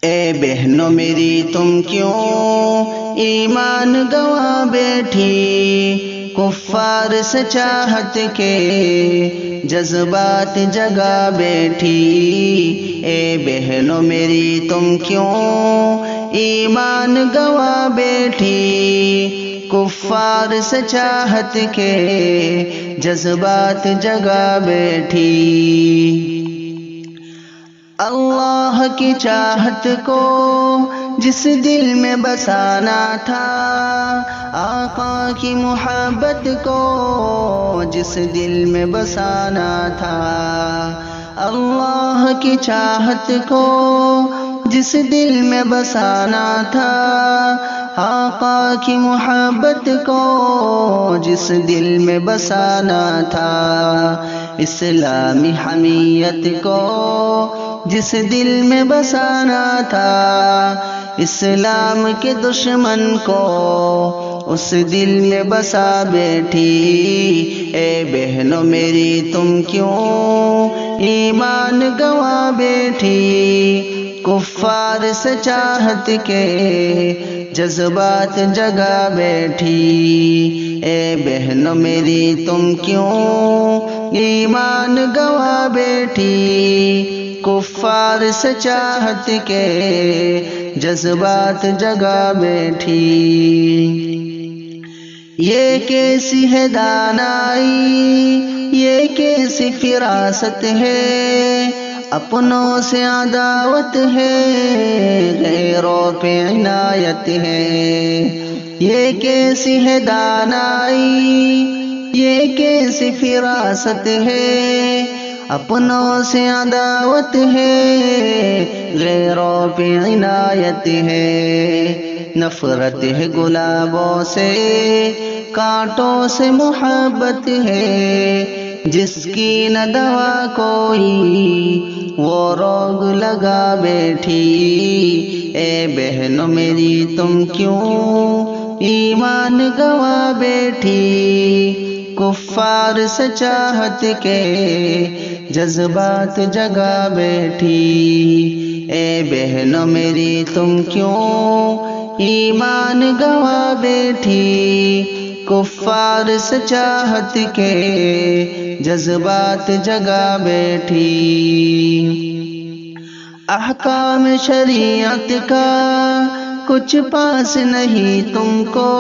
اے بہنوں میری تم کیوں ایمان گوا بیٹھی، کفار سے چاہت کے جذبات جگا بیٹھی۔ اے بہنوں میری تم کیوں ایمان گوا بیٹھی، کفار سے چاہت کے جذبات جگا بیٹھی۔ اللہ کی چاہت کو جس دل میں بسانا تھا، آقا کی محبت کو جس دل میں بسانا تھا، اللہ کی چاہت کو جس دل میں بسانا تھا، آقا کی محبت کو جس دل میں بسانا تھا، اسلامی حمیت کو جس دل میں بسانا تھا، اسلام کے دشمن کو اس دل میں بسا بیٹھی۔ اے بہنوں میری تم کیوں ایمان گوا بیٹھی، کفار سے چاہت کے جذبات جگا بیٹھی۔ اے بہنوں میری تم کیوں ایمان گوا بیٹھی، کفار سے چاہت کے جذبات جگا بیٹھی۔ یہ کیسی ہے دانائی، یہ کیسی فراست ہے، اپنوں سے عداوت ہے، غیروں پہ عنایت ہے۔ یہ کیسی ہے دانائی، یہ کیسی فراست ہے، اپنوں سے عداوت ہے، غیروں پہ عنایت ہے۔ نفرت ہے گلابوں سے، کانٹوں سے محبت ہے، جس کی نہ دوا کوئی وہ روگ لگا بیٹھی۔ اے بہنوں میری تم کیوں ایمان گوا بیٹھی، کفار سے چاہت کے جذبات جگا بیٹھی۔ اے بہنوں میری تم کیوں ایمان گوا بیٹھی، کفار سے چاہت کے جذبات جگا بیٹھی۔ احکام شریعت کا کچھ پاس نہیں تم کو،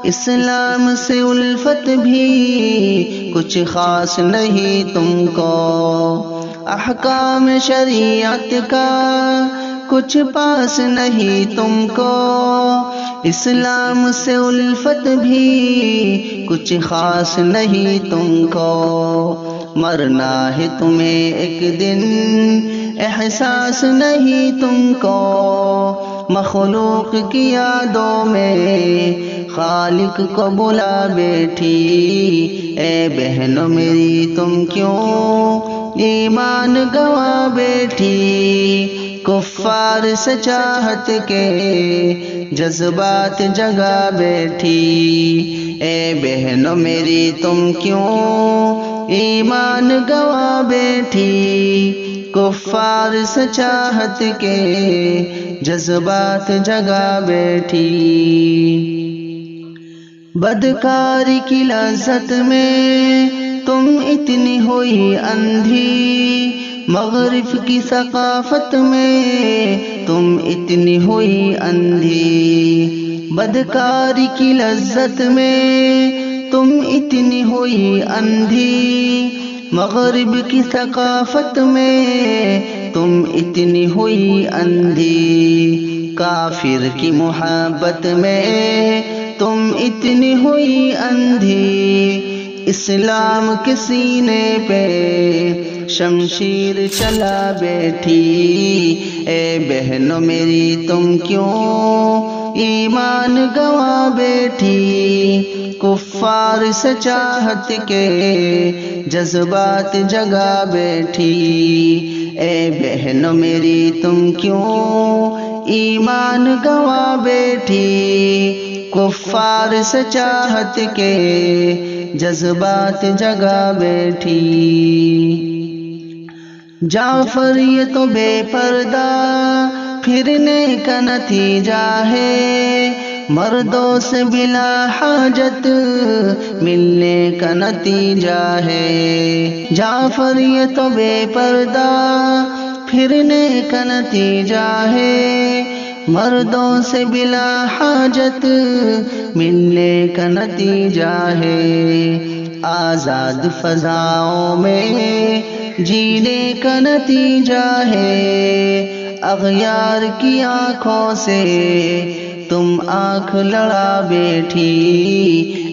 اسلام سے الفت بھی کچھ خاص نہیں تم کو۔ احکام شریعت کا کچھ پاس نہیں تم کو، اسلام سے الفت بھی کچھ خاص نہیں تم کو۔ مرنا ہے تمہیں ایک دن احساس نہیں تم کو، مخلوق کی یادوں میں خالق کو بلا بیٹھی۔ اے بہنوں میری تم کیوں ایمان گوا بیٹھی، کفار سے چاہت کے جذبات جگا بیٹھی۔ اے بہنوں میری تم کیوں ایمان گوا بیٹھی، کفار سے چاہت کے جذبات جگا بیٹھی۔ بدکاری کی لذت میں تم اتنی ہوئی اندھی، مغرب کی ثقافت میں تم اتنی ہوئی اندھی۔ بدکاری کی لذت میں تم اتنی ہوئی اندھی، مغرب کی ثقافت میں تم اتنی ہوئی اندھی۔ کافر کی محبت میں تم اتنی ہوئی اندھی، اسلام کے سینے پہ شمشیر چلا بیٹھی۔ اے بہنوں میری تم کیوں ایمان گوا بیٹھی، کفار سے چاہت کے جذبات جگا بیٹھی۔ اے بہنوں میری تم کیوں ایمان گوا بیٹھی، کفار سے چاہت کے جذبات جگا بیٹھی۔ جعفر یہ تو بے پردہ پھرنے کا نتیجہ ہے، مردوں سے بلا حاجت ملنے کا نتیجہ ہے۔ جعفر یہ تو بے پردہ پھرنے کا نتیجہ ہے، مردوں سے بلا حاجت ملنے کا نتیجہ ہے۔ آزاد فضاؤں میں جینے کا نتیجہ ہے، اغیار کی آنکھوں سے تم آنکھ لڑا بیٹھی،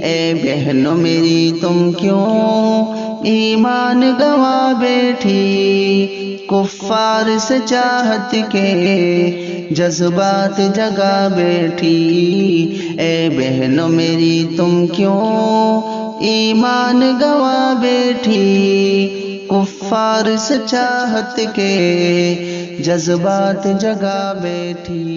اے بہنوں میری تم کیوں ایمان گوا بیٹھی؟ کفار سے چاہت کے جذبات جگا بیٹھی، اے بہنوں میری تم کیوں ایمان گوا بیٹھی؟ کفار سے چاہت کے جذبات جگا بیٹھی۔